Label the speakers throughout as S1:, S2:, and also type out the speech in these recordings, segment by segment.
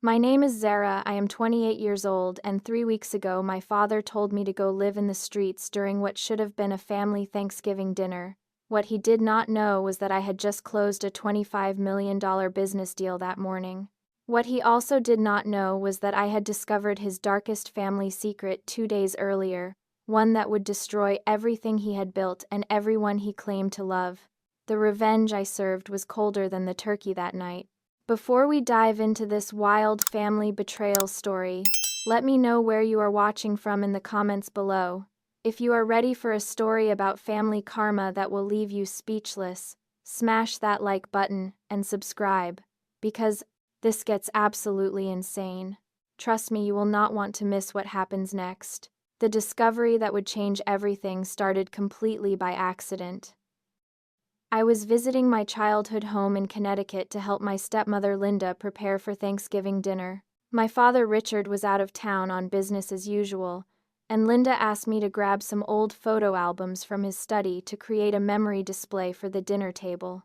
S1: My name is Zara, I am 28 years old, and 3 weeks ago my father told me to go live in the streets during what should have been a family Thanksgiving dinner. What he did not know was that I had just closed a $25 million business deal that morning. What he also did not know was that I had discovered his darkest family secret 2 days earlier, one that would destroy everything he had built and everyone he claimed to love. The revenge I served was colder than the turkey that night. Before we dive into this wild family betrayal story, let me know where you are watching from in the comments below. If you are ready for a story about family karma that will leave you speechless, smash that like button and subscribe, because this gets absolutely insane. Trust me, you will not want to miss what happens next. The discovery that would change everything started completely by accident. I was visiting my childhood home in Connecticut to help my stepmother Linda prepare for Thanksgiving dinner. My father Richard was out of town on business as usual, and Linda asked me to grab some old photo albums from his study to create a memory display for the dinner table.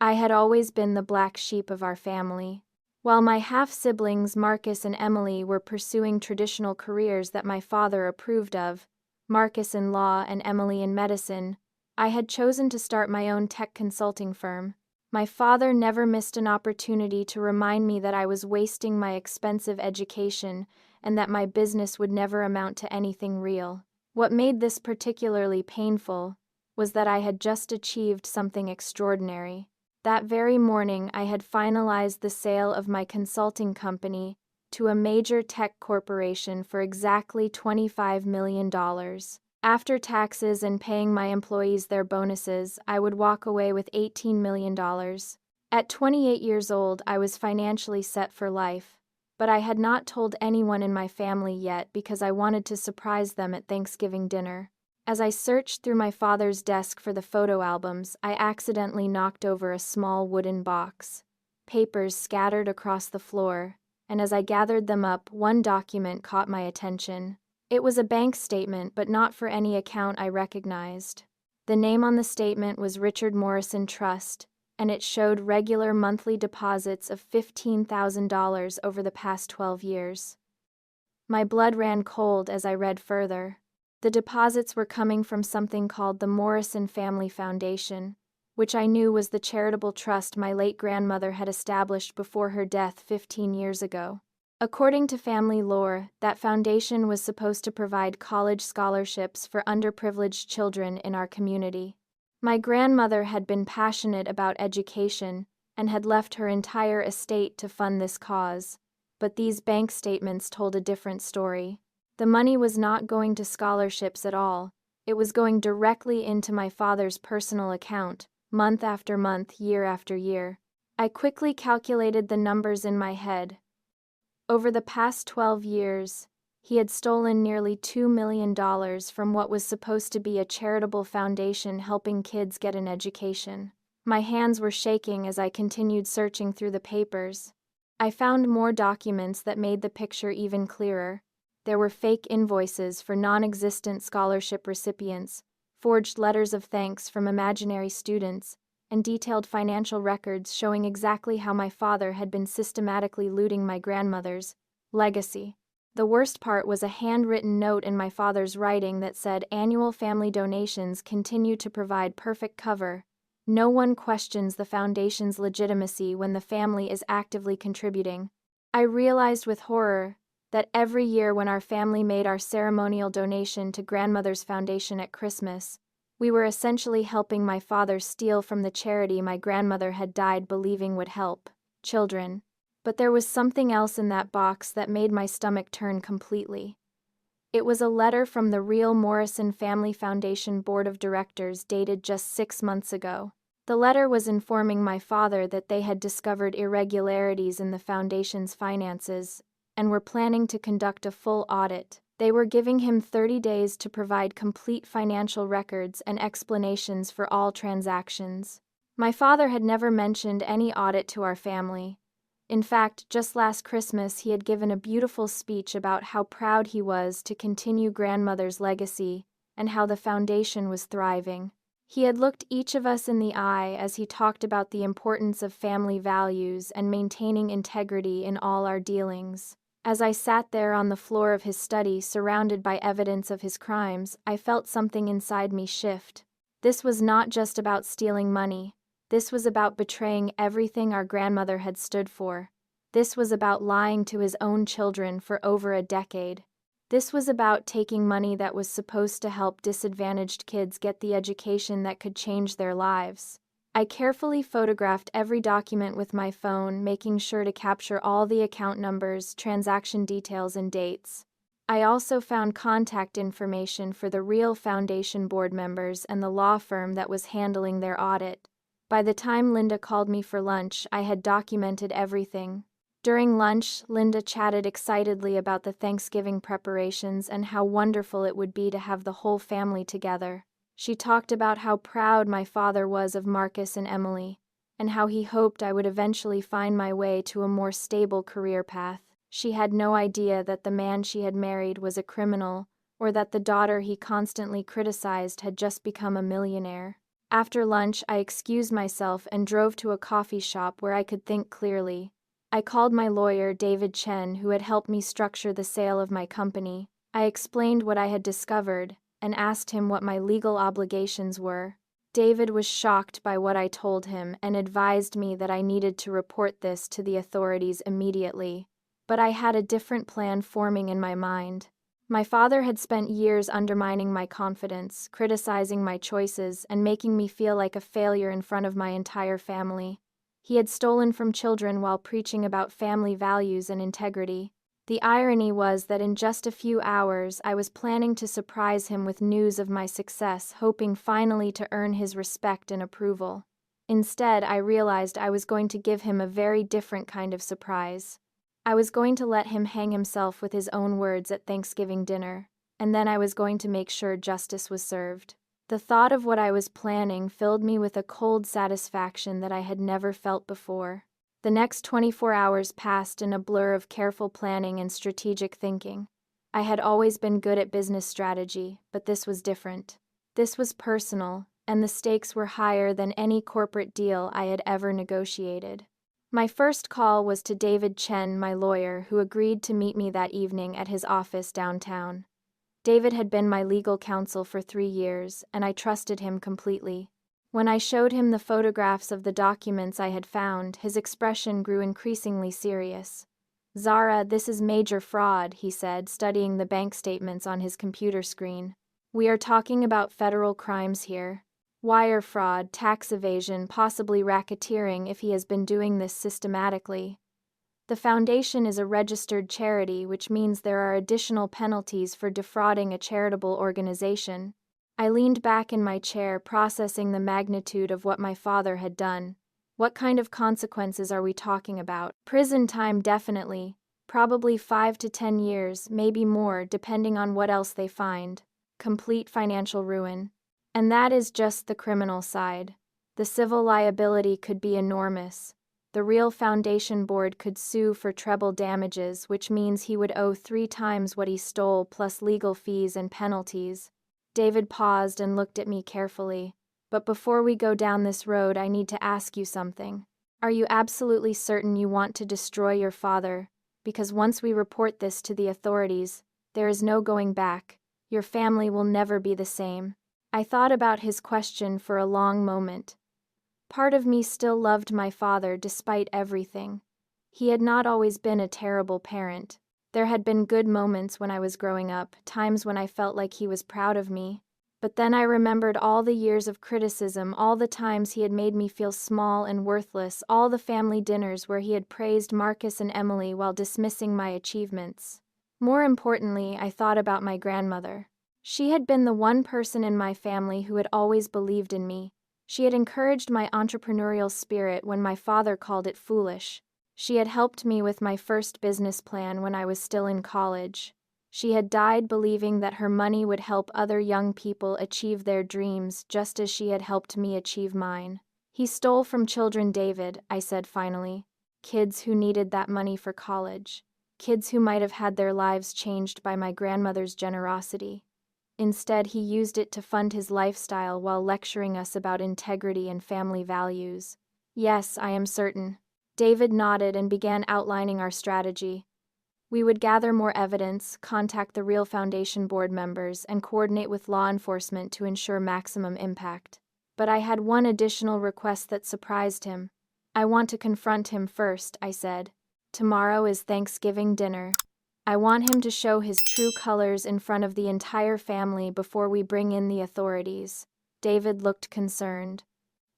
S1: I had always been the black sheep of our family. While my half-siblings Marcus and Emily were pursuing traditional careers that my father approved of, Marcus in law and Emily in medicine, I had chosen to start my own tech consulting firm. My father never missed an opportunity to remind me that I was wasting my expensive education and that my business would never amount to anything real. What made this particularly painful was that I had just achieved something extraordinary. That very morning, I had finalized the sale of my consulting company to a major tech corporation for exactly $25 million. After taxes and paying my employees their bonuses, I would walk away with $18 million. At 28 years old, I was financially set for life, but I had not told anyone in my family yet because I wanted to surprise them at Thanksgiving dinner. As I searched through my father's desk for the photo albums, I accidentally knocked over a small wooden box. Papers scattered across the floor, and as I gathered them up, one document caught my attention. It was a bank statement, but not for any account I recognized. The name on the statement was Richard Morrison Trust, and it showed regular monthly deposits of $15,000 over the past 12 years. My blood ran cold as I read further. The deposits were coming from something called the Morrison Family Foundation, which I knew was the charitable trust my late grandmother had established before her death 15 years ago. According to family lore, that foundation was supposed to provide college scholarships for underprivileged children in our community. My grandmother had been passionate about education and had left her entire estate to fund this cause, but these bank statements told a different story. The money was not going to scholarships at all. It was going directly into my father's personal account, month after month, year after year. I quickly calculated the numbers in my head. Over the past 12 years, he had stolen nearly $2 million from what was supposed to be a charitable foundation helping kids get an education. My hands were shaking as I continued searching through the papers. I found more documents that made the picture even clearer. There were fake invoices for non-existent scholarship recipients, forged letters of thanks from imaginary students, and detailed financial records showing exactly how my father had been systematically looting my grandmother's legacy. The worst part was a handwritten note in my father's writing that said annual family donations continue to provide perfect cover. No one questions the foundation's legitimacy when the family is actively contributing. I realized with horror that every year when our family made our ceremonial donation to grandmother's foundation at Christmas, we were essentially helping my father steal from the charity my grandmother had died believing would help children. But there was something else in that box that made my stomach turn completely. It was a letter from the real Morrison Family Foundation Board of Directors dated just 6 months ago. The letter was informing my father that they had discovered irregularities in the foundation's finances and were planning to conduct a full audit. They were giving him 30 days to provide complete financial records and explanations for all transactions. My father had never mentioned any audit to our family. In fact, just last Christmas he had given a beautiful speech about how proud he was to continue grandmother's legacy and how the foundation was thriving. He had looked each of us in the eye as he talked about the importance of family values and maintaining integrity in all our dealings. As I sat there on the floor of his study, surrounded by evidence of his crimes, I felt something inside me shift. This was not just about stealing money. This was about betraying everything our grandmother had stood for. This was about lying to his own children for over a decade. This was about taking money that was supposed to help disadvantaged kids get the education that could change their lives. I carefully photographed every document with my phone, making sure to capture all the account numbers, transaction details, and dates. I also found contact information for the real foundation board members and the law firm that was handling their audit. By the time Linda called me for lunch, I had documented everything. During lunch, Linda chatted excitedly about the Thanksgiving preparations and how wonderful it would be to have the whole family together. She talked about how proud my father was of Marcus and Emily, and how he hoped I would eventually find my way to a more stable career path. She had no idea that the man she had married was a criminal, or that the daughter he constantly criticized had just become a millionaire. After lunch, I excused myself and drove to a coffee shop where I could think clearly. I called my lawyer, David Chen, who had helped me structure the sale of my company. I explained what I had discovered and asked him what my legal obligations were. David was shocked by what I told him and advised me that I needed to report this to the authorities immediately. But I had a different plan forming in my mind. My father had spent years undermining my confidence, criticizing my choices, and making me feel like a failure in front of my entire family. He had stolen from children while preaching about family values and integrity. The irony was that in just a few hours, I was planning to surprise him with news of my success, hoping finally to earn his respect and approval. Instead, I realized I was going to give him a very different kind of surprise. I was going to let him hang himself with his own words at Thanksgiving dinner, and then I was going to make sure justice was served. The thought of what I was planning filled me with a cold satisfaction that I had never felt before. The next 24 hours passed in a blur of careful planning and strategic thinking. I had always been good at business strategy, but this was different. This was personal, and the stakes were higher than any corporate deal I had ever negotiated. My first call was to David Chen, my lawyer, who agreed to meet me that evening at his office downtown. David had been my legal counsel for 3 years, and I trusted him completely. When I showed him the photographs of the documents I had found, his expression grew increasingly serious. "Zara, this is major fraud," he said, studying the bank statements on his computer screen. "We are talking about federal crimes here. Wire fraud, tax evasion, possibly racketeering if he has been doing this systematically. The foundation is a registered charity, which means there are additional penalties for defrauding a charitable organization." I leaned back in my chair, processing the magnitude of what my father had done. What kind of consequences are we talking about? Prison time, definitely. Probably 5 to 10 years, maybe more, depending on what else they find. Complete financial ruin. And that is just the criminal side. The civil liability could be enormous. The real foundation board could sue for treble damages, which means he would owe 3 times what he stole, plus legal fees and penalties. David paused and looked at me carefully. "But before we go down this road, I need to ask you something. Are you absolutely certain you want to destroy your father? Because once we report this to the authorities, there is no going back. Your family will never be the same." I thought about his question for a long moment. Part of me still loved my father despite everything. He had not always been a terrible parent. There had been good moments when I was growing up, times when I felt like he was proud of me. But then I remembered all the years of criticism, all the times he had made me feel small and worthless, all the family dinners where he had praised Marcus and Emily while dismissing my achievements. More importantly, I thought about my grandmother. She had been the one person in my family who had always believed in me. She had encouraged my entrepreneurial spirit when my father called it foolish. She had helped me with my first business plan when I was still in college. She had died believing that her money would help other young people achieve their dreams just as she had helped me achieve mine. "He stole from children, David," I said finally. "Kids who needed that money for college. Kids who might have had their lives changed by my grandmother's generosity." Instead, he used it to fund his lifestyle while lecturing us about integrity and family values. Yes, I am certain. David nodded and began outlining our strategy. We would gather more evidence, contact the real Foundation board members, and coordinate with law enforcement to ensure maximum impact. But I had one additional request that surprised him. I want to confront him first, I said. Tomorrow is Thanksgiving dinner. I want him to show his true colors in front of the entire family before we bring in the authorities. David looked concerned.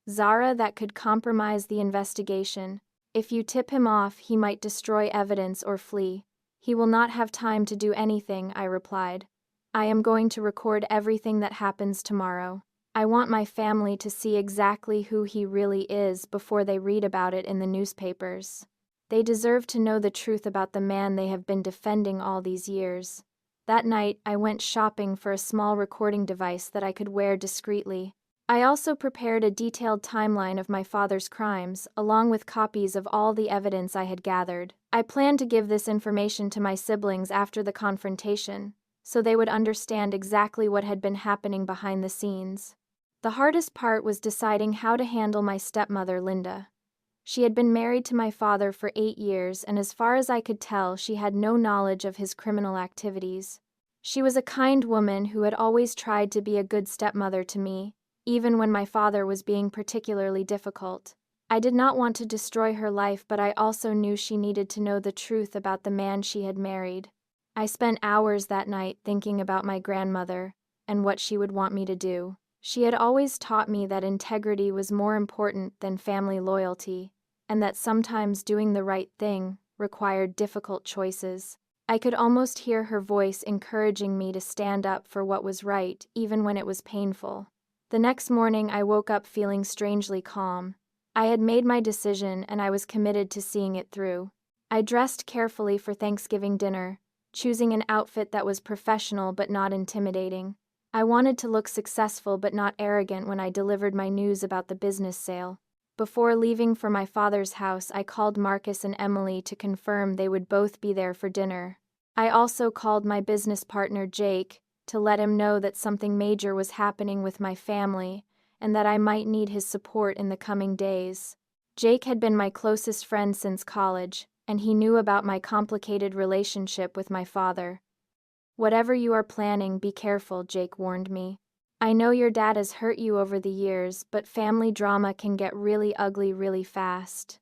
S1: Zara, that could compromise the investigation. If you tip him off, he might destroy evidence or flee. He will not have time to do anything, I replied. I am going to record everything that happens tomorrow. I want my family to see exactly who he really is before they read about it in the newspapers. They deserve to know the truth about the man they have been defending all these years. That night, I went shopping for a small recording device that I could wear discreetly. I also prepared a detailed timeline of my father's crimes, along with copies of all the evidence I had gathered. I planned to give this information to my siblings after the confrontation, so they would understand exactly what had been happening behind the scenes. The hardest part was deciding how to handle my stepmother, Linda. She had been married to my father for 8 years, and as far as I could tell, she had no knowledge of his criminal activities. She was a kind woman who had always tried to be a good stepmother to me, even when my father was being particularly difficult. I did not want to destroy her life, but I also knew she needed to know the truth about the man she had married. I spent hours that night thinking about my grandmother and what she would want me to do. She had always taught me that integrity was more important than family loyalty, and that sometimes doing the right thing required difficult choices. I could almost hear her voice encouraging me to stand up for what was right, even when it was painful. The next morning, I woke up feeling strangely calm. I had made my decision, and I was committed to seeing it through. I dressed carefully for Thanksgiving dinner, choosing an outfit that was professional but not intimidating. I wanted to look successful but not arrogant when I delivered my news about the business sale. Before leaving for my father's house, I called Marcus and Emily to confirm they would both be there for dinner. I also called my business partner, Jake, to let him know that something major was happening with my family and that I might need his support in the coming days. Jake had been my closest friend since college, and he knew about my complicated relationship with my father. Whatever you are planning, be careful, Jake warned me. I know your dad has hurt you over the years, but family drama can get really ugly really fast.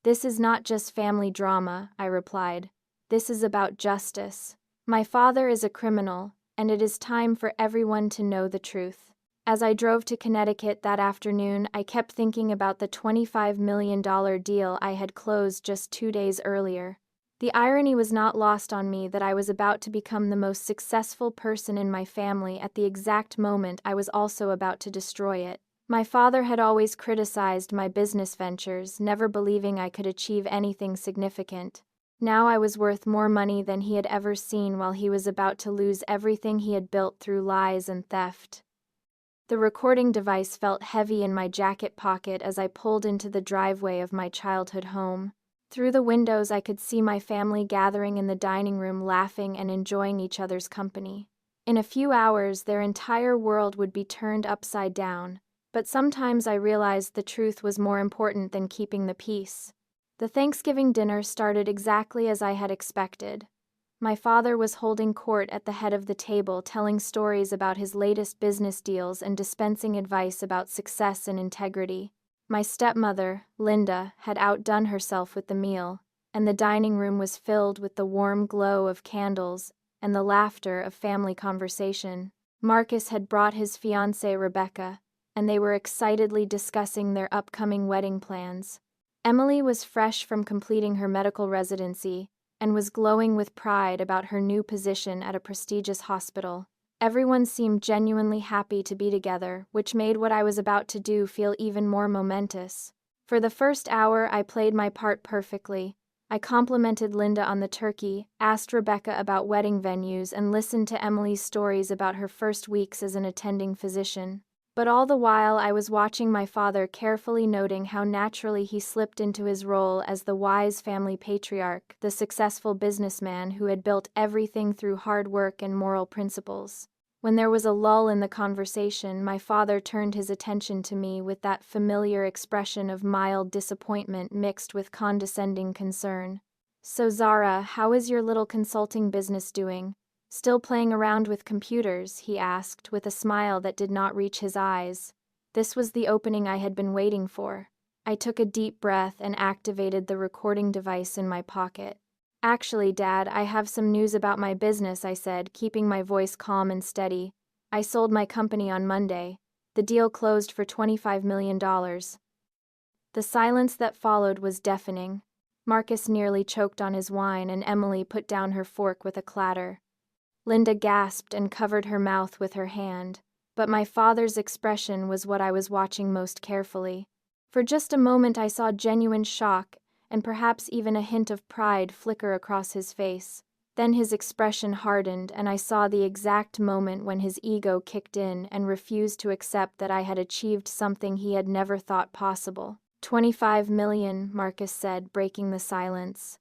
S1: This is not just family drama, I replied. This is about justice. My father is a criminal, and it is time for everyone to know the truth. As I drove to Connecticut that afternoon, I kept thinking about the $25 million deal I had closed just 2 days earlier. The irony was not lost on me that I was about to become the most successful person in my family at the exact moment I was also about to destroy it. My father had always criticized my business ventures, never believing I could achieve anything significant. Now I was worth more money than he had ever seen, while he was about to lose everything he had built through lies and theft. The recording device felt heavy in my jacket pocket as I pulled into the driveway of my childhood home. Through the windows, I could see my family gathering in the dining room, laughing and enjoying each other's company. In a few hours, their entire world would be turned upside down, but sometimes I realized the truth was more important than keeping the peace. The Thanksgiving dinner started exactly as I had expected. My father was holding court at the head of the table, telling stories about his latest business deals and dispensing advice about success and integrity. My stepmother, Linda, had outdone herself with the meal, and the dining room was filled with the warm glow of candles and the laughter of family conversation. Marcus had brought his fiancée Rebecca, and they were excitedly discussing their upcoming wedding plans. Emily was fresh from completing her medical residency and was glowing with pride about her new position at a prestigious hospital. Everyone seemed genuinely happy to be together, which made what I was about to do feel even more momentous. For the first hour, I played my part perfectly. I complimented Linda on the turkey, asked Rebecca about wedding venues, and listened to Emily's stories about her first weeks as an attending physician. But all the while, I was watching my father, carefully noting how naturally he slipped into his role as the wise family patriarch, the successful businessman who had built everything through hard work and moral principles. When there was a lull in the conversation, my father turned his attention to me with that familiar expression of mild disappointment mixed with condescending concern. "So Zara, how is your little consulting business doing? Still playing around with computers?" he asked with a smile that did not reach his eyes. This was the opening I had been waiting for. I took a deep breath and activated the recording device in my pocket. "Actually, Dad, I have some news about my business," I said, keeping my voice calm and steady. "I sold my company on Monday. The deal closed for $25 million. The silence that followed was deafening. Marcus nearly choked on his wine, and Emily put down her fork with a clatter. Linda gasped and covered her mouth with her hand, but my father's expression was what I was watching most carefully. For just a moment I saw genuine shock, and perhaps even a hint of pride flicker across his face. Then his expression hardened, and I saw the exact moment when his ego kicked in and refused to accept that I had achieved something he had never thought possible. "$25 million, Marcus said, breaking the silence.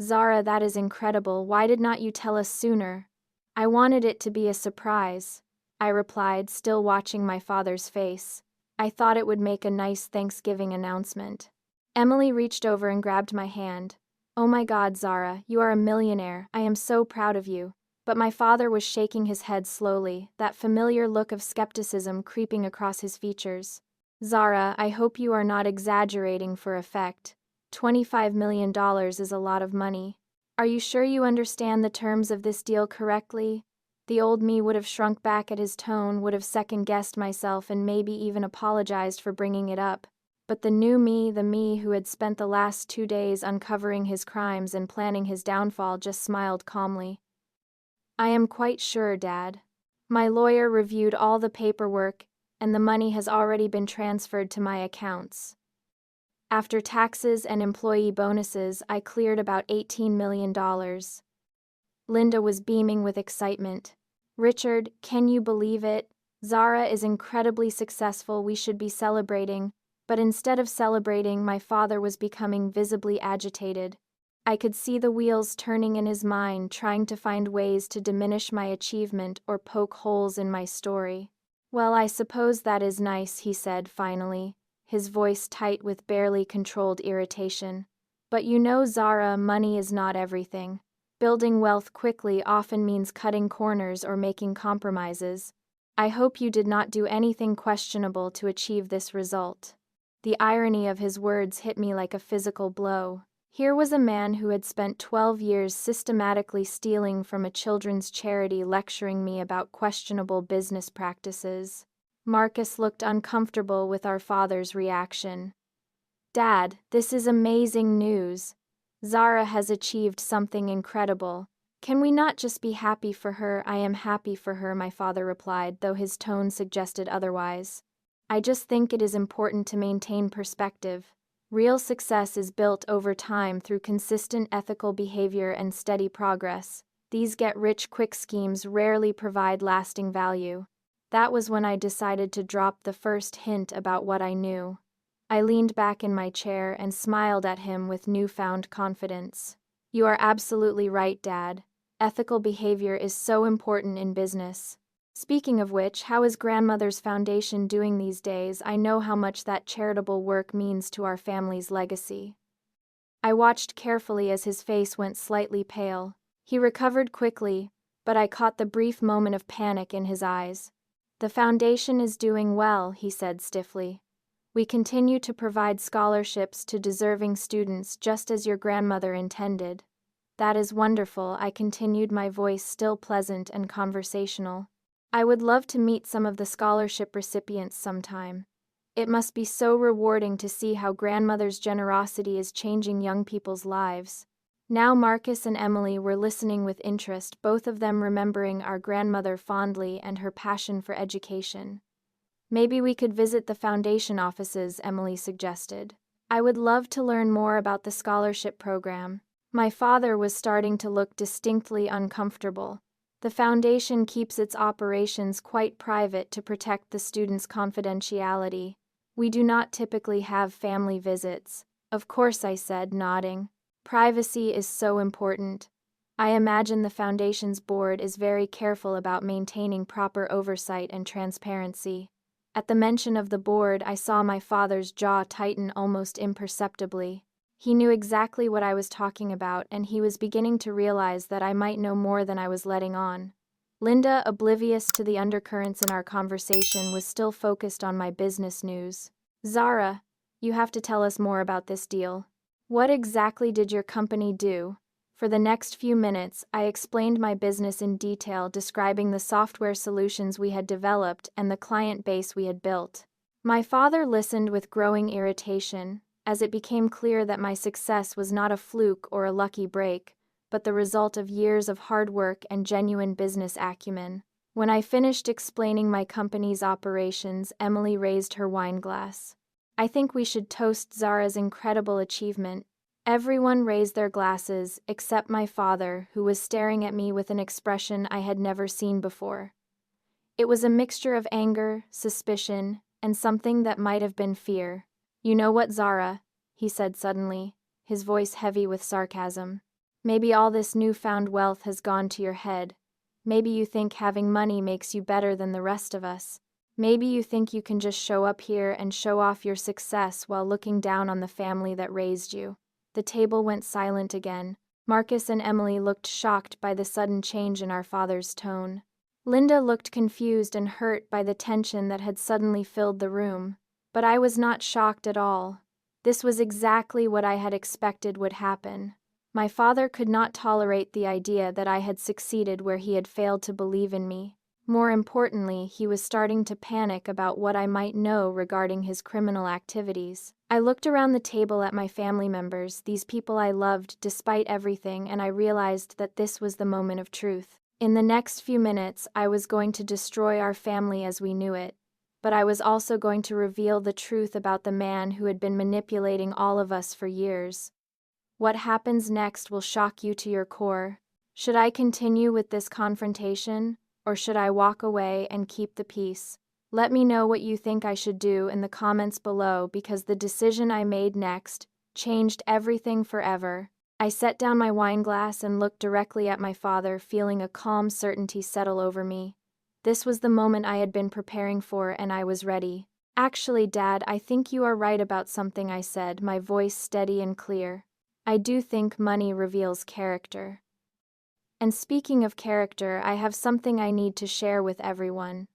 S1: "Zara, that is incredible. Why did not you tell us sooner?" "I wanted it to be a surprise," I replied, still watching my father's face. "I thought it would make a nice Thanksgiving announcement." Emily reached over and grabbed my hand. "Oh my God, Zara, you are a millionaire. I am so proud of you." But my father was shaking his head slowly, that familiar look of skepticism creeping across his features. "Zara, I hope you are not exaggerating for effect. $25 million is a lot of money. Are you sure you understand the terms of this deal correctly?" The old me would have shrunk back at his tone, would have second-guessed myself, and maybe even apologized for bringing it up. But the new me, the me who had spent the last 2 days uncovering his crimes and planning his downfall, just smiled calmly. "I am quite sure, Dad. My lawyer reviewed all the paperwork, and the money has already been transferred to my accounts. After taxes and employee bonuses, I cleared about $18 million. Linda was beaming with excitement. "Richard, can you believe it? Zara is incredibly successful. We should be celebrating." But instead of celebrating, my father was becoming visibly agitated. I could see the wheels turning in his mind, trying to find ways to diminish my achievement or poke holes in my story. "Well, I suppose that is nice," he said finally, his voice tight with barely controlled irritation. "But you know, Zara, money is not everything. Building wealth quickly often means cutting corners or making compromises. I hope you did not do anything questionable to achieve this result." The irony of his words hit me like a physical blow. Here was a man who had spent 12 years systematically stealing from a children's charity lecturing me about questionable business practices. Marcus looked uncomfortable with our father's reaction. "Dad, this is amazing news. Zara has achieved something incredible. Can we not just be happy for her?" "I am happy for her," my father replied, though his tone suggested otherwise. "I just think it is important to maintain perspective. Real success is built over time through consistent ethical behavior and steady progress. These get-rich-quick schemes rarely provide lasting value." That was when I decided to drop the first hint about what I knew. I leaned back in my chair and smiled at him with newfound confidence. "You are absolutely right, Dad. Ethical behavior is so important in business. Speaking of which, how is Grandmother's Foundation doing these days? I know how much that charitable work means to our family's legacy." I watched carefully as his face went slightly pale. He recovered quickly, but I caught the brief moment of panic in his eyes. "The foundation is doing well," he said stiffly. "We continue to provide scholarships to deserving students just as your grandmother intended." "That is wonderful," I continued, my voice still pleasant and conversational. "I would love to meet some of the scholarship recipients sometime. It must be so rewarding to see how grandmother's generosity is changing young people's lives." Now Marcus and Emily were listening with interest, both of them remembering our grandmother fondly and her passion for education. "Maybe we could visit the foundation offices," Emily suggested. "I would love to learn more about the scholarship program." My father was starting to look distinctly uncomfortable. "The foundation keeps its operations quite private to protect the students' confidentiality. We do not typically have family visits." "Of course," I said, nodding. "Privacy is so important." I imagine the foundation's board is very careful about maintaining proper oversight and transparency. At the mention of the board, I saw my father's jaw tighten almost imperceptibly. He knew exactly what I was talking about, and he was beginning to realize that I might know more than I was letting on. Linda, oblivious to the undercurrents in our conversation, was still focused on my business news. Zara, you have to tell us more about this deal. What exactly did your company do? For the next few minutes, I explained my business in detail, describing the software solutions we had developed and the client base we had built. My father listened with growing irritation, as it became clear that my success was not a fluke or a lucky break, but the result of years of hard work and genuine business acumen. When I finished explaining my company's operations, Emily raised her wine glass. I think we should toast Zara's incredible achievement. Everyone raised their glasses, except my father, who was staring at me with an expression I had never seen before. It was a mixture of anger, suspicion, and something that might have been fear. You know what, Zara? He said suddenly, his voice heavy with sarcasm. Maybe all this newfound wealth has gone to your head. Maybe you think having money makes you better than the rest of us. Maybe you think you can just show up here and show off your success while looking down on the family that raised you. The table went silent again. Marcus and Emily looked shocked by the sudden change in our father's tone. Linda looked confused and hurt by the tension that had suddenly filled the room. But I was not shocked at all. This was exactly what I had expected would happen. My father could not tolerate the idea that I had succeeded where he had failed to believe in me. More importantly, he was starting to panic about what I might know regarding his criminal activities. I looked around the table at my family members, these people I loved despite everything, and I realized that this was the moment of truth. In the next few minutes, I was going to destroy our family as we knew it. But I was also going to reveal the truth about the man who had been manipulating all of us for years. What happens next will shock you to your core. Should I continue with this confrontation, or should I walk away and keep the peace? Let me know what you think I should do in the comments below, because the decision I made next changed everything forever. I set down my wine glass and looked directly at my father, feeling a calm certainty settle over me. This was the moment I had been preparing for, and I was ready. Actually, Dad, I think you are right about something, I said, my voice steady and clear. I do think money reveals character. And speaking of character, I have something I need to share with everyone.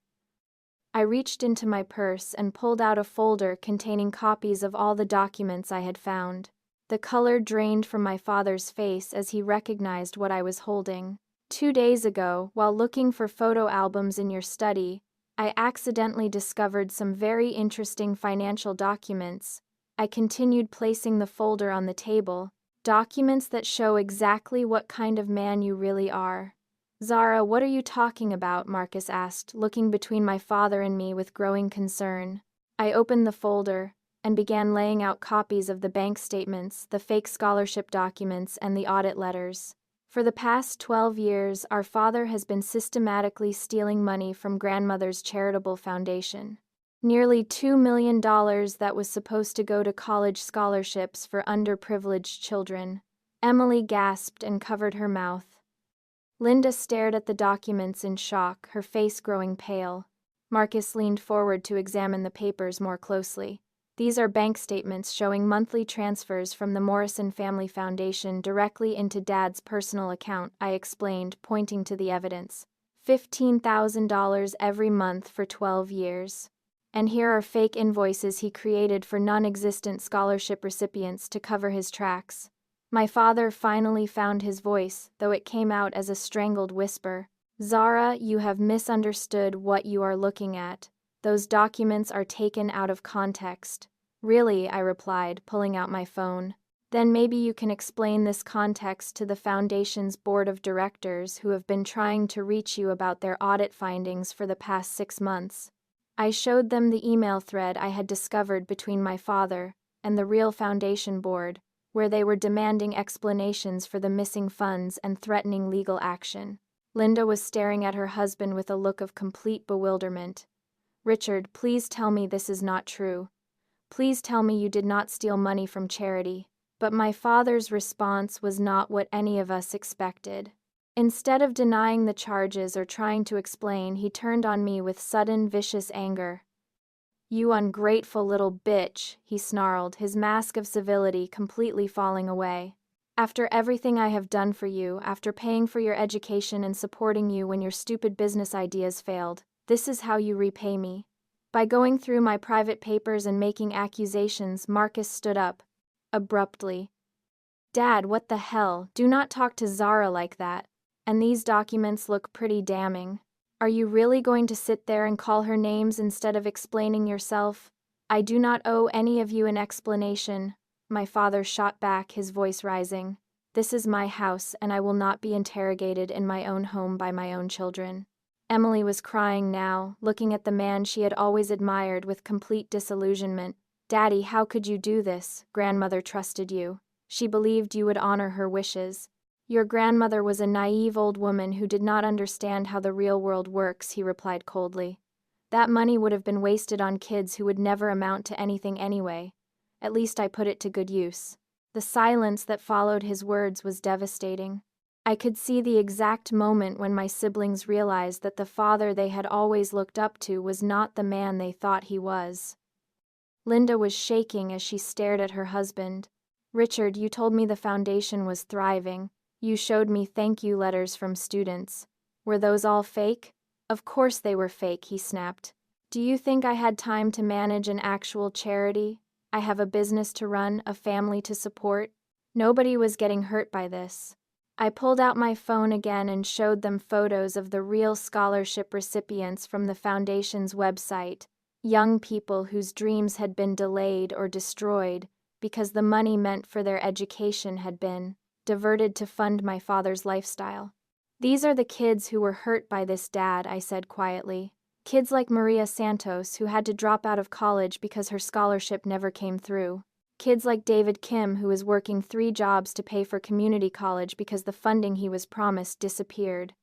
S1: I reached into my purse and pulled out a folder containing copies of all the documents I had found. The color drained from my father's face as he recognized what I was holding. 2 days ago, while looking for photo albums in your study, I accidentally discovered some very interesting financial documents. I continued placing the folder on the table. Documents that show exactly what kind of man you really are. Zara, what are you talking about? Marcus asked, looking between my father and me with growing concern. I opened the folder and began laying out copies of the bank statements, the fake scholarship documents, and the audit letters. For the past 12 years, our father has been systematically stealing money from grandmother's charitable foundation. Nearly $2 million that was supposed to go to college scholarships for underprivileged children. Emily gasped and covered her mouth. Linda stared at the documents in shock, her face growing pale. Marcus leaned forward to examine the papers more closely. These are bank statements showing monthly transfers from the Morrison Family Foundation directly into Dad's personal account, I explained, pointing to the evidence. $15,000 every month for 12 years. And here are fake invoices he created for non-existent scholarship recipients to cover his tracks. My father finally found his voice, though it came out as a strangled whisper. Zara, you have misunderstood what you are looking at. Those documents are taken out of context. Really, I replied, pulling out my phone. Then maybe you can explain this context to the Foundation's board of directors who have been trying to reach you about their audit findings for the past 6 months. I showed them the email thread I had discovered between my father and the real Foundation board, where they were demanding explanations for the missing funds and threatening legal action. Linda was staring at her husband with a look of complete bewilderment. Richard, please tell me this is not true. Please tell me you did not steal money from charity. But my father's response was not what any of us expected. Instead of denying the charges or trying to explain, he turned on me with sudden, vicious anger. "You ungrateful little bitch," he snarled, his mask of civility completely falling away. "After everything I have done for you, after paying for your education and supporting you when your stupid business ideas failed, this is how you repay me." By going through my private papers and making accusations, Marcus stood up, abruptly. "Dad, what the hell? Do not talk to Zara like that. And these documents look pretty damning. Are you really going to sit there and call her names instead of explaining yourself?" "I do not owe any of you an explanation," my father shot back, his voice rising. "This is my house, and I will not be interrogated in my own home by my own children." Emily was crying now, looking at the man she had always admired with complete disillusionment. "Daddy, how could you do this? Grandmother trusted you. She believed you would honor her wishes." "Your grandmother was a naive old woman who did not understand how the real world works," he replied coldly. "That money would have been wasted on kids who would never amount to anything anyway. At least I put it to good use." The silence that followed his words was devastating. I could see the exact moment when my siblings realized that the father they had always looked up to was not the man they thought he was. Linda was shaking as she stared at her husband. "Richard, you told me the foundation was thriving. You showed me thank you letters from students. Were those all fake?" "Of course they were fake," he snapped. "Do you think I had time to manage an actual charity? I have a business to run, a family to support. Nobody was getting hurt by this." I pulled out my phone again and showed them photos of the real scholarship recipients from the foundation's website, young people whose dreams had been delayed or destroyed because the money meant for their education had been diverted to fund my father's lifestyle. "These are the kids who were hurt by this, Dad," I said quietly. "Kids like Maria Santos, who had to drop out of college because her scholarship never came through. Kids like David Kim, who is working 3 jobs to pay for community college because the funding he was promised disappeared."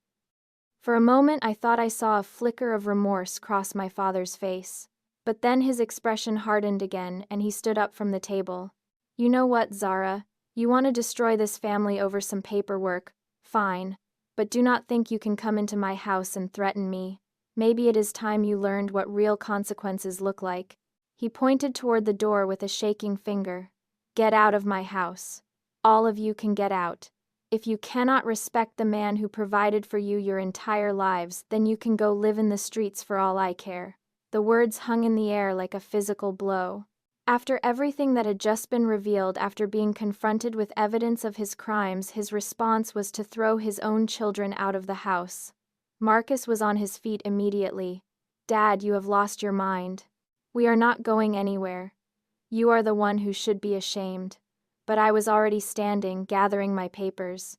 S1: For a moment I thought I saw a flicker of remorse cross my father's face. But then his expression hardened again, and he stood up from the table. "You know what, Zara? You want to destroy this family over some paperwork. Fine. But do not think you can come into my house and threaten me. Maybe it is time you learned what real consequences look like." He pointed toward the door with a shaking finger. "Get out of my house. All of you can get out. If you cannot respect the man who provided for you your entire lives, then you can go live in the streets for all I care." The words hung in the air like a physical blow. After everything that had just been revealed, after being confronted with evidence of his crimes, his response was to throw his own children out of the house. Marcus was on his feet immediately. "Dad, you have lost your mind. We are not going anywhere. You are the one who should be ashamed." But I was already standing, gathering my papers.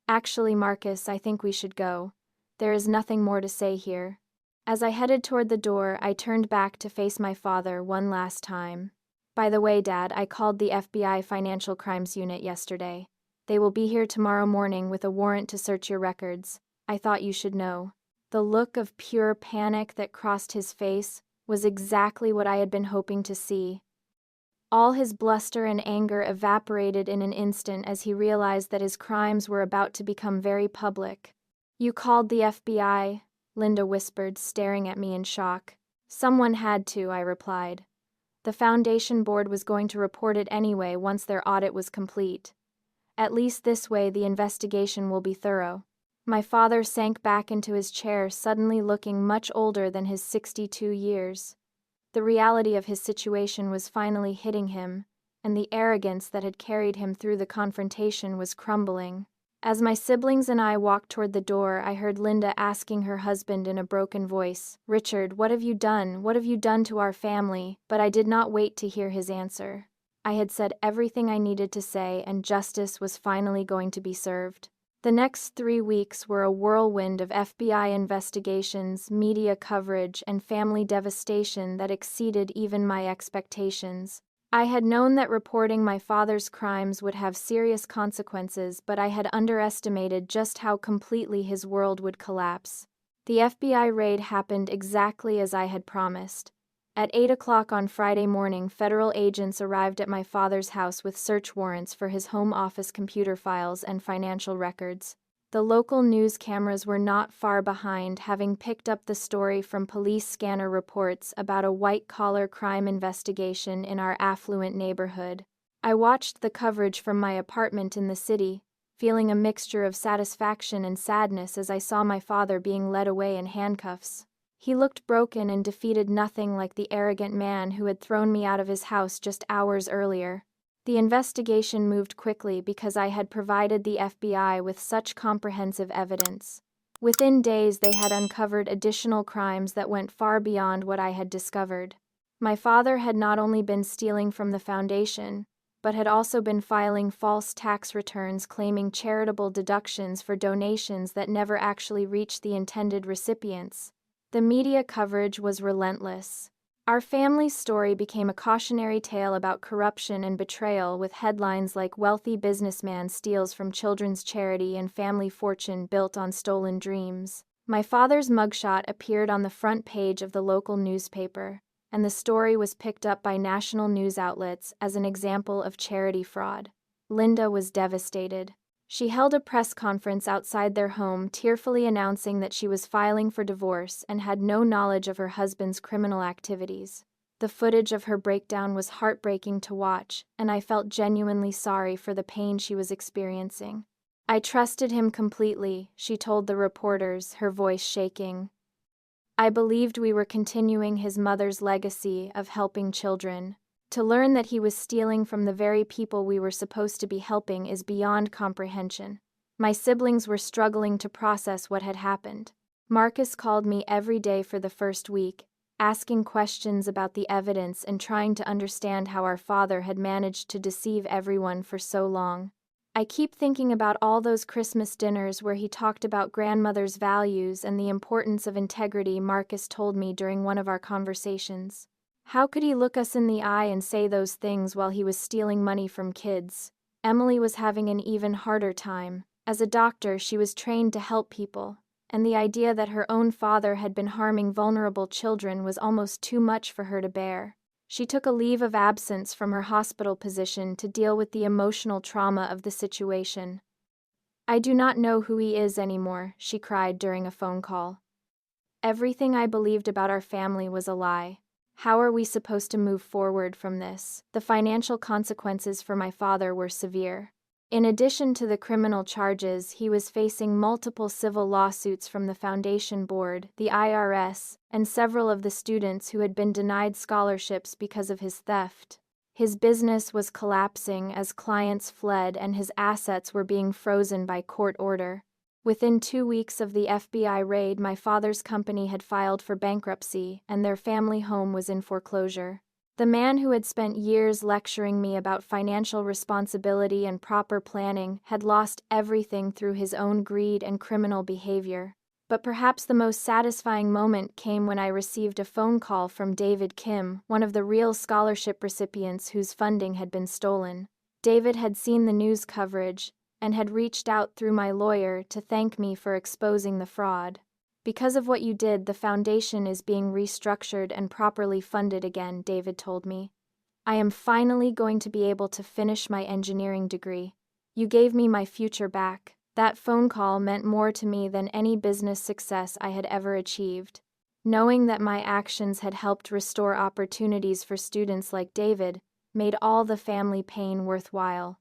S1: "Actually, Marcus, I think we should go. There is nothing more to say here." As I headed toward the door, I turned back to face my father one last time. "By the way, Dad, I called the FBI Financial Crimes Unit yesterday. They will be here tomorrow morning with a warrant to search your records. I thought you should know." The look of pure panic that crossed his face was exactly what I had been hoping to see. All his bluster and anger evaporated in an instant as he realized that his crimes were about to become very public. "You called the FBI?" Linda whispered, staring at me in shock. "Someone had to," I replied. "The Foundation Board was going to report it anyway once their audit was complete. At least this way the investigation will be thorough." My father sank back into his chair, suddenly looking much older than his 62 years. The reality of his situation was finally hitting him, and the arrogance that had carried him through the confrontation was crumbling. As my siblings and I walked toward the door, I heard Linda asking her husband in a broken voice, "Richard, what have you done? What have you done to our family?" But I did not wait to hear his answer. I had said everything I needed to say, and justice was finally going to be served. The next 3 weeks were a whirlwind of FBI investigations, media coverage, and family devastation that exceeded even my expectations. I had known that reporting my father's crimes would have serious consequences, but I had underestimated just how completely his world would collapse. The FBI raid happened exactly as I had promised. At 8 o'clock on Friday morning, federal agents arrived at my father's house with search warrants for his home office computer files and financial records. The local news cameras were not far behind, having picked up the story from police scanner reports about a white-collar crime investigation in our affluent neighborhood. I watched the coverage from my apartment in the city, feeling a mixture of satisfaction and sadness as I saw my father being led away in handcuffs. He looked broken and defeated, nothing like the arrogant man who had thrown me out of his house just hours earlier. The investigation moved quickly because I had provided the FBI with such comprehensive evidence. Within days, they had uncovered additional crimes that went far beyond what I had discovered. My father had not only been stealing from the foundation, but had also been filing false tax returns claiming charitable deductions for donations that never actually reached the intended recipients. The media coverage was relentless. Our family's story became a cautionary tale about corruption and betrayal, with headlines like "Wealthy Businessman Steals from Children's Charity" and "Family Fortune Built on Stolen Dreams." My father's mugshot appeared on the front page of the local newspaper, and the story was picked up by national news outlets as an example of charity fraud. Linda was devastated. She held a press conference outside their home, tearfully announcing that she was filing for divorce and had no knowledge of her husband's criminal activities. The footage of her breakdown was heartbreaking to watch, and I felt genuinely sorry for the pain she was experiencing. "I trusted him completely," she told the reporters, her voice shaking. "I believed we were continuing his mother's legacy of helping children. To learn that he was stealing from the very people we were supposed to be helping is beyond comprehension. My siblings were struggling to process what had happened. Marcus called me every day for the first week, asking questions about the evidence and trying to understand how our father had managed to deceive everyone for so long. I keep thinking about all those Christmas dinners where he talked about grandmother's values and the importance of integrity," Marcus told me during one of our conversations. "How could he look us in the eye and say those things while he was stealing money from kids?" Emily was having an even harder time. As a doctor, she was trained to help people, and the idea that her own father had been harming vulnerable children was almost too much for her to bear. She took a leave of absence from her hospital position to deal with the emotional trauma of the situation. "I do not know who he is anymore," she cried during a phone call. "Everything I believed about our family was a lie. How are we supposed to move forward from this?" The financial consequences for my father were severe. In addition to the criminal charges, he was facing multiple civil lawsuits from the Foundation Board, the IRS, and several of the students who had been denied scholarships because of his theft. His business was collapsing as clients fled and his assets were being frozen by court order. Within 2 weeks of the FBI raid, my father's company had filed for bankruptcy and their family home was in foreclosure. The man who had spent years lecturing me about financial responsibility and proper planning had lost everything through his own greed and criminal behavior. But perhaps the most satisfying moment came when I received a phone call from David Kim, one of the real scholarship recipients whose funding had been stolen. David had seen the news coverage and had reached out through my lawyer to thank me for exposing the fraud. "Because of what you did, the foundation is being restructured and properly funded again," David told me. "I am finally going to be able to finish my engineering degree. You gave me my future back." That phone call meant more to me than any business success I had ever achieved. Knowing that my actions had helped restore opportunities for students like David made all the family pain worthwhile.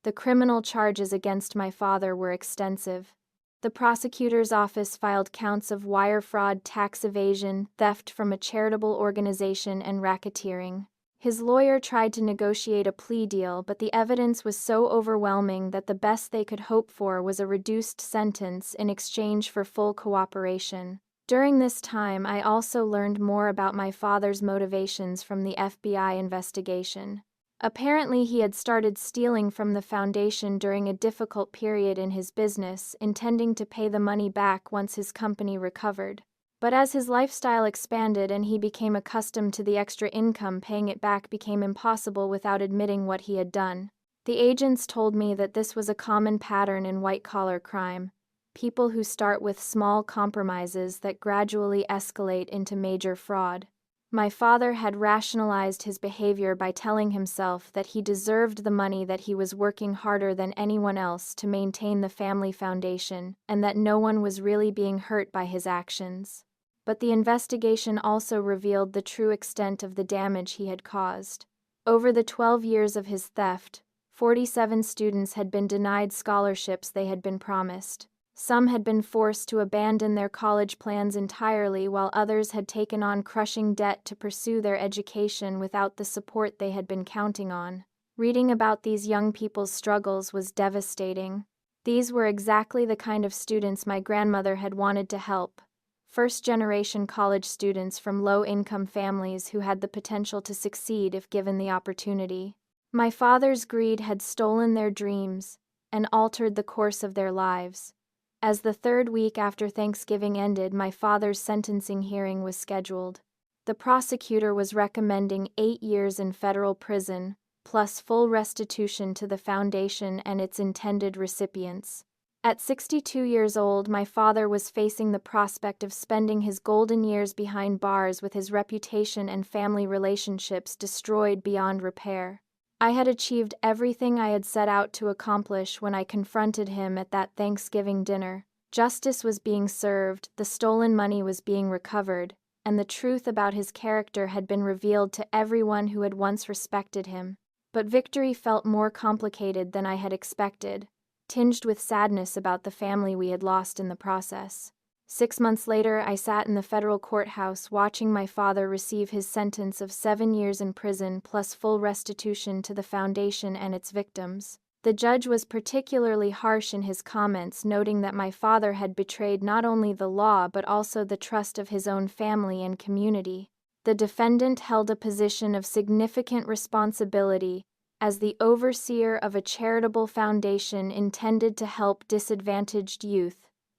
S1: The criminal charges against my father were extensive. The prosecutor's office filed counts of wire fraud, tax evasion, theft from a charitable organization, and racketeering. His lawyer tried to negotiate a plea deal, but the evidence was so overwhelming that the best they could hope for was a reduced sentence in exchange for full cooperation. During this time, I also learned more about my father's motivations from the FBI investigation. Apparently, he had started stealing from the foundation during a difficult period in his business, intending to pay the money back once his company recovered. But as his lifestyle expanded and he became accustomed to the extra income, paying it back became impossible without admitting what he had done. The agents told me that this was a common pattern in white-collar crime. People who start with small compromises that gradually escalate into major fraud. My father had rationalized his behavior by telling himself that he deserved the money, that he was working harder than anyone else to maintain the family foundation, and that no one was really being hurt by his actions. But the investigation also revealed the true extent of the damage he had caused. Over the 12 years of his theft, 47 students had been denied scholarships they had been promised. Some had been forced to abandon their college plans entirely, while others had taken on crushing debt to pursue their education without the support they had been counting on. Reading about these young people's struggles was devastating. These were exactly the kind of students my grandmother had wanted to help. First-generation college students from low-income families who had the potential to succeed if given the opportunity. My father's greed had stolen their dreams and altered the course of their lives. As the third week after Thanksgiving ended, my father's sentencing hearing was scheduled. The prosecutor was recommending 8 years in federal prison, plus full restitution to the foundation and its intended recipients. At 62 years old, my father was facing the prospect of spending his golden years behind bars with his reputation and family relationships destroyed beyond repair. I had achieved everything I had set out to accomplish when I confronted him at that Thanksgiving dinner. Justice was being served, the stolen money was being recovered, and the truth about his character had been revealed to everyone who had once respected him. But victory felt more complicated than I had expected, tinged with sadness about the family we had lost in the process. 6 months later, I sat in the federal courthouse watching my father receive his sentence of 7 years in prison plus full restitution to the foundation and its victims. The judge was particularly harsh in his comments, noting that my father had betrayed not only the law but also the trust of his own family and community. The defendant held a position of significant responsibility as the overseer of a charitable foundation intended to help disadvantaged youth,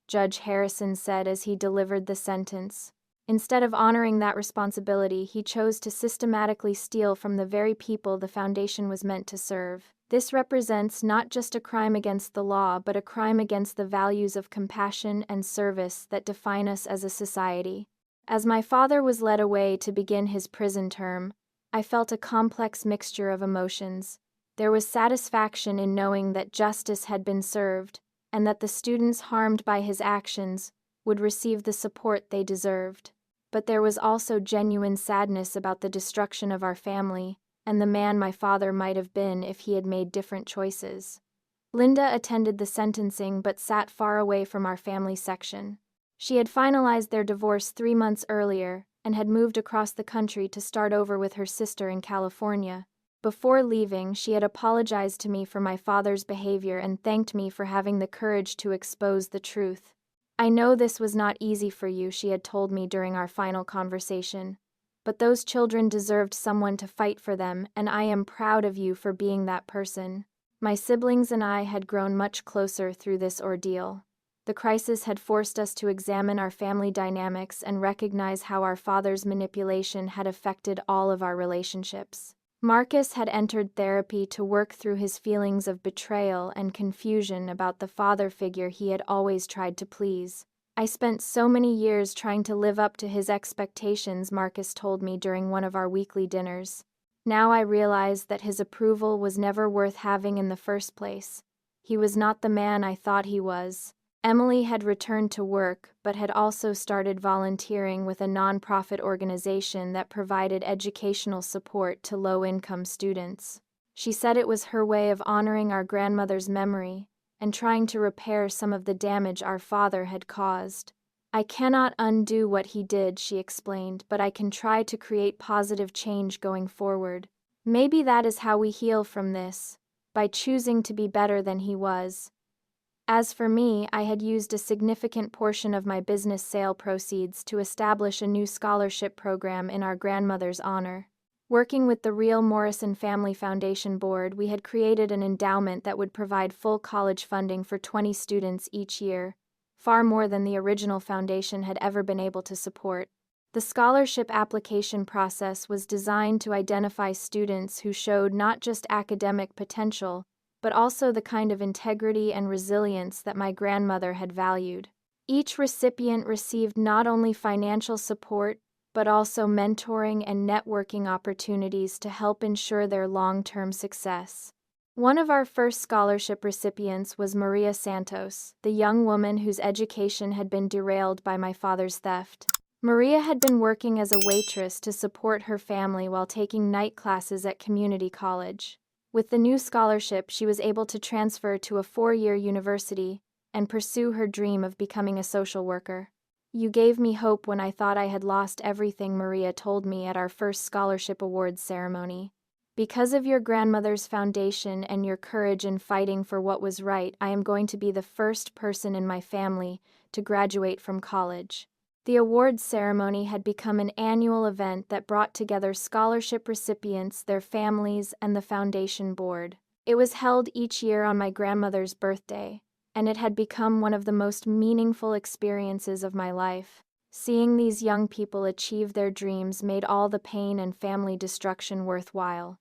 S1: Judge Harrison said as he delivered the sentence. Instead of honoring that responsibility, he chose to systematically steal from the very people the foundation was meant to serve. This represents not just a crime against the law, but a crime against the values of compassion and service that define us as a society. As my father was led away to begin his prison term, I felt a complex mixture of emotions. There was satisfaction in knowing that justice had been served, and that the students harmed by his actions would receive the support they deserved. But there was also genuine sadness about the destruction of our family and the man my father might have been if he had made different choices. Linda attended the sentencing but sat far away from our family section. She had finalized their divorce 3 months earlier and had moved across the country to start over with her sister in California. Before leaving, she had apologized to me for my father's behavior and thanked me for having the courage to expose the truth. "I know this was not easy for you," she had told me during our final conversation, "but those children deserved someone to fight for them, and I am proud of you for being that person." My siblings and I had grown much closer through this ordeal. The crisis had forced us to examine our family dynamics and recognize how our father's manipulation had affected all of our relationships. Marcus had entered therapy to work through his feelings of betrayal and confusion about the father figure he had always tried to please. "I spent so many years trying to live up to his expectations," Marcus told me during one of our weekly dinners. "Now I realize that his approval was never worth having in the first place. He was not the man I thought he was." Emily had returned to work, but had also started volunteering with a nonprofit organization that provided educational support to low-income students. She said it was her way of honoring our grandmother's memory and trying to repair some of the damage our father had caused. "I cannot undo what he did," she explained, "but I can try to create positive change going forward. Maybe that is how we heal from this, by choosing to be better than he was." As for me, I had used a significant portion of my business sale proceeds to establish a new scholarship program in our grandmother's honor. Working with the Real Morrison Family Foundation Board, we had created an endowment that would provide full college funding for 20 students each year, far more than the original foundation had ever been able to support. The scholarship application process was designed to identify students who showed not just academic potential, but also the kind of integrity and resilience that my grandmother had valued. Each recipient received not only financial support, but also mentoring and networking opportunities to help ensure their long-term success. One of our first scholarship recipients was Maria Santos, the young woman whose education had been derailed by my father's theft. Maria had been working as a waitress to support her family while taking night classes at community college. With the new scholarship, she was able to transfer to a 4-year university and pursue her dream of becoming a social worker. "You gave me hope when I thought I had lost everything," Maria told me at our first scholarship awards ceremony. "Because of your grandmother's foundation and your courage in fighting for what was right, I am going to be the first person in my family to graduate from college." The awards ceremony had become an annual event that brought together scholarship recipients, their families, and the foundation board. It was held each year on my grandmother's birthday, and it had become one of the most meaningful experiences of my life. Seeing these young people achieve their dreams made all the pain and family destruction worthwhile.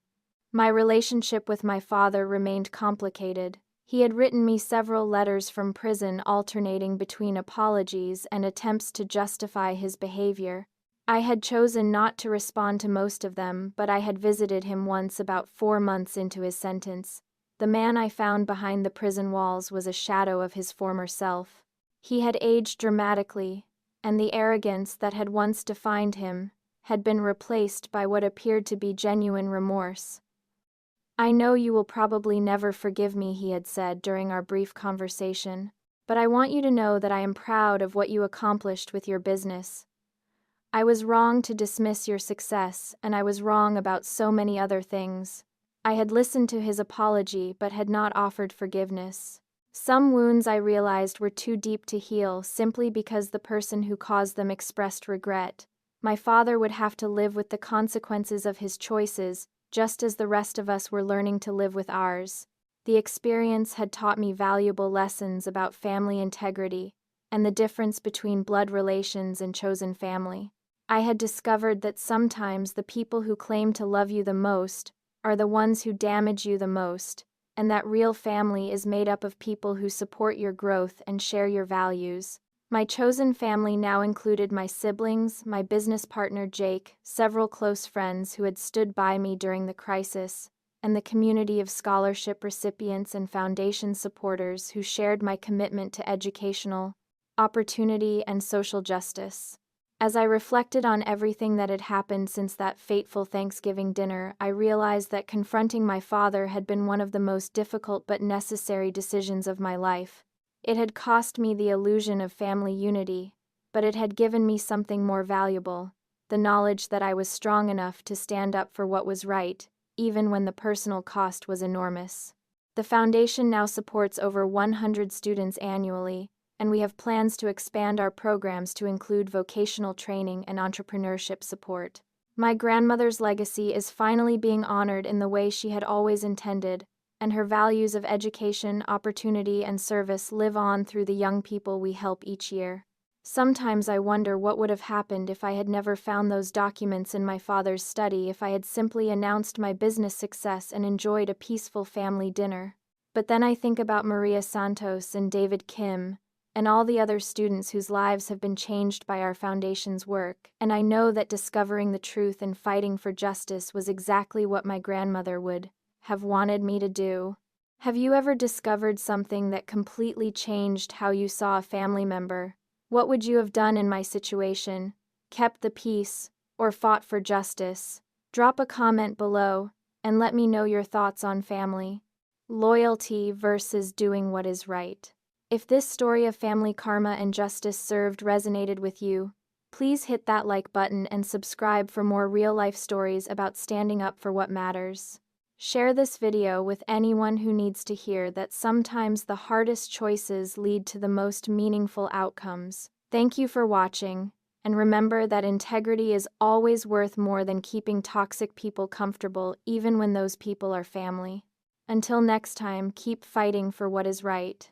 S1: My relationship with my father remained complicated. He had written me several letters from prison, alternating between apologies and attempts to justify his behavior. I had chosen not to respond to most of them, but I had visited him once about 4 months into his sentence. The man I found behind the prison walls was a shadow of his former self. He had aged dramatically, and the arrogance that had once defined him had been replaced by what appeared to be genuine remorse. "I know you will probably never forgive me," he had said during our brief conversation, "but I want you to know that I am proud of what you accomplished with your business. I was wrong to dismiss your success, and I was wrong about so many other things." I had listened to his apology but had not offered forgiveness. Some wounds, I realized, were too deep to heal simply because the person who caused them expressed regret. My father would have to live with the consequences of his choices, just as the rest of us were learning to live with ours. The experience had taught me valuable lessons about family integrity and the difference between blood relations and chosen family. I had discovered that sometimes the people who claim to love you the most are the ones who damage you the most, and that real family is made up of people who support your growth and share your values. My chosen family now included my siblings, my business partner Jake, several close friends who had stood by me during the crisis, and the community of scholarship recipients and foundation supporters who shared my commitment to educational opportunity and social justice. As I reflected on everything that had happened since that fateful Thanksgiving dinner, I realized that confronting my father had been one of the most difficult but necessary decisions of my life. It had cost me the illusion of family unity, but it had given me something more valuable: the knowledge that I was strong enough to stand up for what was right, even when the personal cost was enormous. The foundation now supports over 100 students annually, and we have plans to expand our programs to include vocational training and entrepreneurship support. My grandmother's legacy is finally being honored in the way she had always intended, and her values of education, opportunity, and service live on through the young people we help each year. Sometimes I wonder what would have happened if I had never found those documents in my father's study, if I had simply announced my business success and enjoyed a peaceful family dinner. But then I think about Maria Santos and David Kim, and all the other students whose lives have been changed by our foundation's work, and I know that discovering the truth and fighting for justice was exactly what my grandmother would have wanted me to do. Have you ever discovered something that completely changed how you saw a family member? What would you have done in my situation? Kept the peace, or fought for justice? Drop a comment below, and let me know your thoughts on family. Loyalty versus doing what is right. If this story of family karma and justice served resonated with you, please hit that like button and subscribe for more real-life stories about standing up for what matters. Share this video with anyone who needs to hear that sometimes the hardest choices lead to the most meaningful outcomes. Thank you for watching, and remember that integrity is always worth more than keeping toxic people comfortable, even when those people are family. Until next time, keep fighting for what is right.